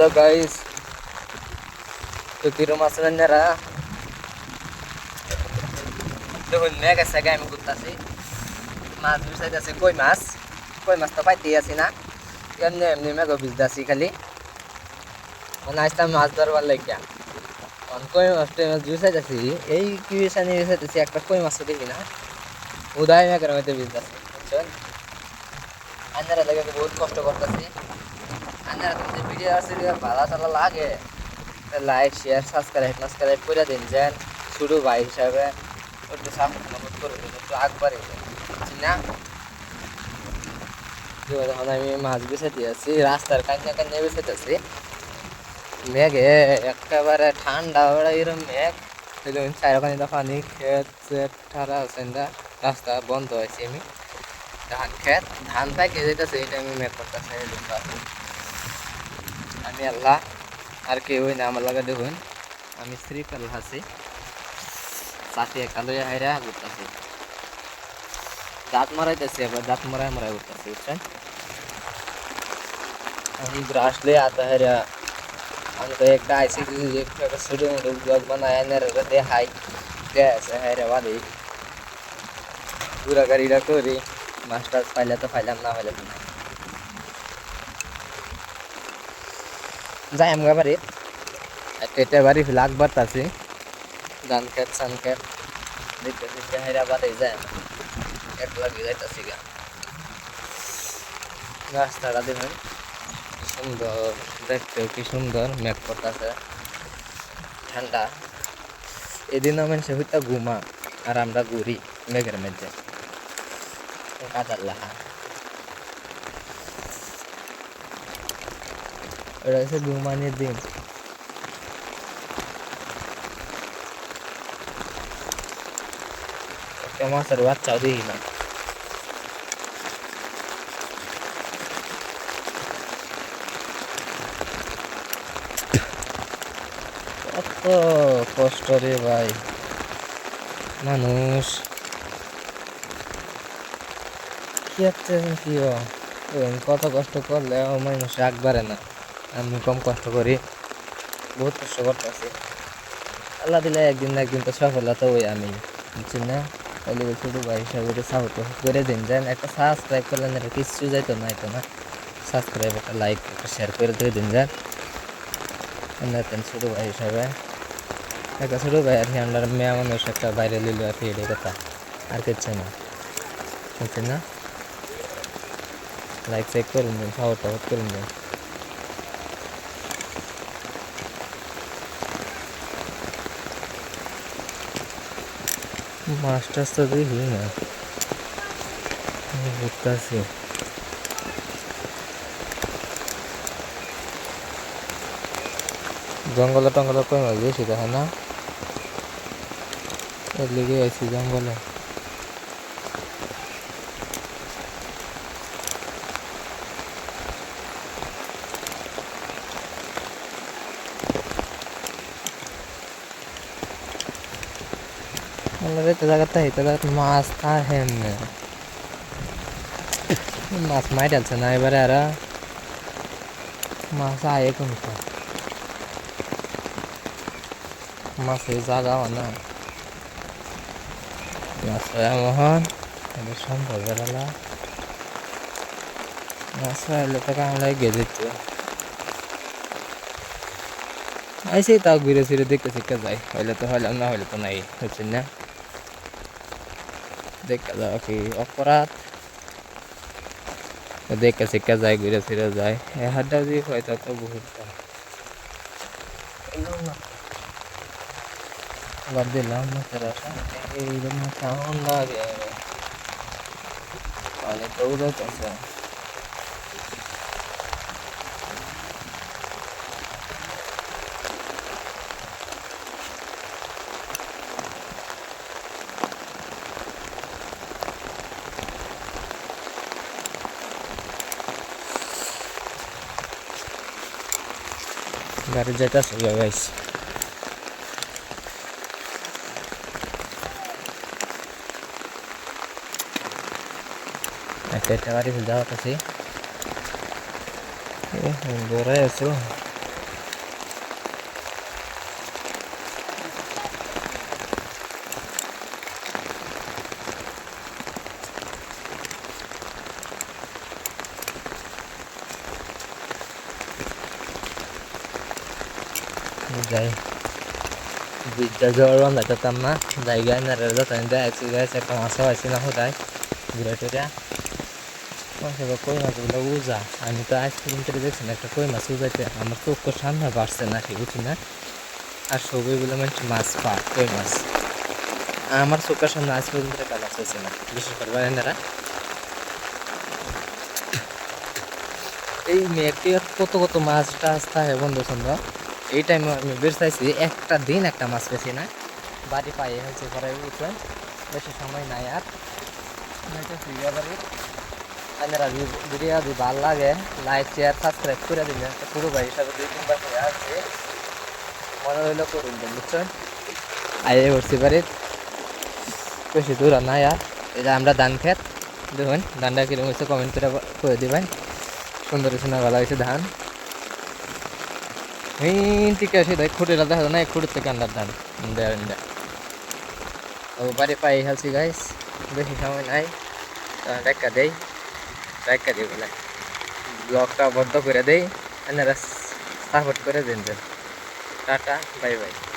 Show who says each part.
Speaker 1: Hello guys, তো কিরম আছেন আপনারা? দেখুন মেঘ আছে, আমি ঘুরতেছি, মাছ বিষাইতেছি। কই মাছ তো পাইতেই আছি না, এমনি এমনি মেঘ ভিজতেছি খালি। মানে আসতাম মাছ ধরবার লাগিয়া, কই মাছ টই মাছ বিষাইতেছি। এই কি বিষানি বিষাইতেছি, একটা কই মাছও দেখি না, উদয় মেঘের মধ্যে ভিজতেছি, বুঝছেন? আপনারা দেখে তো বহুত কষ্ট করতেছি। আপনারা তো যদি ভিডিও আছে ভালো টালা লাগে, লাইক শেয়ার সাবস্ক্রাইব করে দিন, যেন ছোটো ভাই হিসাবে একটু সাপোর্ট মাপোর্ট করে দিন, একটু আগবাড়ি দিন, বুঝছি না? এখন আমি মাছ বেছাতে আছি, রাস্তার কান্না কান্না বেছাতেছি মেঘে, একেবারে ঠান্ডা বেড়া এরম মেঘ। চারখানি তো পানি, ক্ষেত সেত ঠারা আছে না, রাস্তা বন্ধ হয়েছে। আমি ধান পাইকে যেতেছে, এটা আমি মেঘ করতেছে। আমি আল্লাহ আর কেউ না আমার লাগে। দেখুন আমি শ্রীকাল আছি, চাষি একটা লইয়া হাইরা ঘুরতেছি, দাঁত মারাইতেছি, এবার দাঁত মারাই ঘুরতেছি, বুঝছেন? আমি ब्रश ले आता है रे, हमको एक ऐसी एक छोटे मोटे ब्लॉग बनाया ना रे, दे हाई दे ऐसे है रे वाली पूरा गाड़ी रखो रे। मास्टर्स फाइल तो फाइल ना फाइल तो যাই আমরা বাড়ি, একটা বাড়ি ফ্লাগ বাড়তাছি, ধান খেত সান খেত দেখতেছি, হেরা বাড়ি যায় এক লাগে যাইতাছি গা। রাস্তাটা দেখুন কি সুন্দর, দেখতেও কি সুন্দর, মেঘ করতেছে, ঠান্ডা। এদিনও মানুষের হইতা ঘুমা আর আমরা ঘুরি মেঘের মধ্যে, কাদার লাহা। ওটা হচ্ছে ঘুমানির দিন। একটা মাছের বাচ্চাও দেখি না। কত কষ্ট রে ভাই, মানুষ কি একটা কি কত কষ্ট করলে মানুষ রাগ বাড়ে না। আমি কম কষ্ট করি, বহুত কষ্ট করতেছি। আল্লাহ দিলে একদিন না একদিন তো সফলতা ওই আমি, বুঝছি না? তাহলে ছোটো ভাই হিসাবে সাপোর্ট করে দিন, যেন একটা সাবস্ক্রাইব করলেন, এটা কিছু যাইতো না, তো না সাবস্ক্রাইব, একটা লাইক, একটা শেয়ার করে দিয়ে দিন, যান ছোটো ভাই হিসাবে। একটা ছোটো ভাই আর কি, আমরা মেয়ে মানুষ একটা বাইরে লিল আর কি, এটাই কথা, আর কিচ্ছু না, বুঝছেন না? লাইক চেক করুন দিন, সাপোর্ট করুন দিন। মাস্টার তো দেখি না, বুঝতেছি জঙ্গলে টঙ্গলে কই মাছ বেশি দেখে না, এর লেগে আইছি জঙ্গলে। এটা জায়গাতে মাছ থাকেন, মাছ মাই ডালছে না এবারে, আর মাছ আয়ে কোনটা মাছের জায়গাও না, মাছ মহান এদের সম্ভব বেলা মাছ এলে তো কামড়ায় গেজিত আইসেই, তাও ঘুরে ফিরে দেখতে শিখতে যাই, হইলে তো হইলাম, না হইলে তো নাই, হচ্ছে না? দেখতে যাওয়া কি অপরাধ? দেখে শিখতে যায়, ঘুরে ফিরে যায়, হাড্ডা দিয়ে হয়তো তো বহুত বাদ দিলাম মাছের আশা। এইরকম কেমন লাগে, পানি তো উদাইতেছে। গাড়ি যাইতেছে গাইস, একটা বাড়ি যাওয়াতেছি, ঘুরে আছো যাই বিদ্যা জল রান্নাইতাম না জায়গায় না যতদিন দেখাচ্ছি গাছ একটা মাছও আছে না হোদায় ঘুরে টুরে কই মাছগুলো উজা আমি তো আজ পর্যন্ত দেখছি না একটা কই মাছ উজাইতে আমার চোখ সামনে বাড়ছে না ঠিক বুঝি না আর সবইগুলো মানুষ মাছ পা কই মাছ আমার চোখের সামনে আজ পর্যন্ত একটা মাছ হয়েছে না বিশেষ করে বারান্দারা এই মেয়েটি কত কত মাছ টাছ থাকে বন্ধু সুন্দর এই টাইমে আমি বের চাইছি একটা দিন একটা মাছ পেয়েছি না বাড়ি পাইয়ে হয়েছে পরে বুঝলেন বেশি সময় নাই আর বাড়ি আপনারা ভিডিও যদি ভালো লাগে লাইক শেয়ার সাবস্ক্রাইব করে দিবেন পুরো ভাই হিসাবে 2-3 বার করে আসছে মনে হইলো করুন বুঝছেন আইয়ে করছি বাড়ি বেশি দূর নাই আর এই যে আমরা ধান খেত দেখুন ধানটা কিরকম হয়েছে কমেন্ট করে দিবেন সুন্দর শোনা ভালো হয়েছে ধান ঠিক আছে দেখ খুঁটিটা দেখা যায় না খুঁটির থেকে আন্ডার ধান ও বাড়ি পাই হেলছি গাইস বেশি সময় নাই দেখা দিই বলে ব্লগটা বন্ধ করে দেই আপনারা সাপোর্ট করে দিন টাটা বাই বাই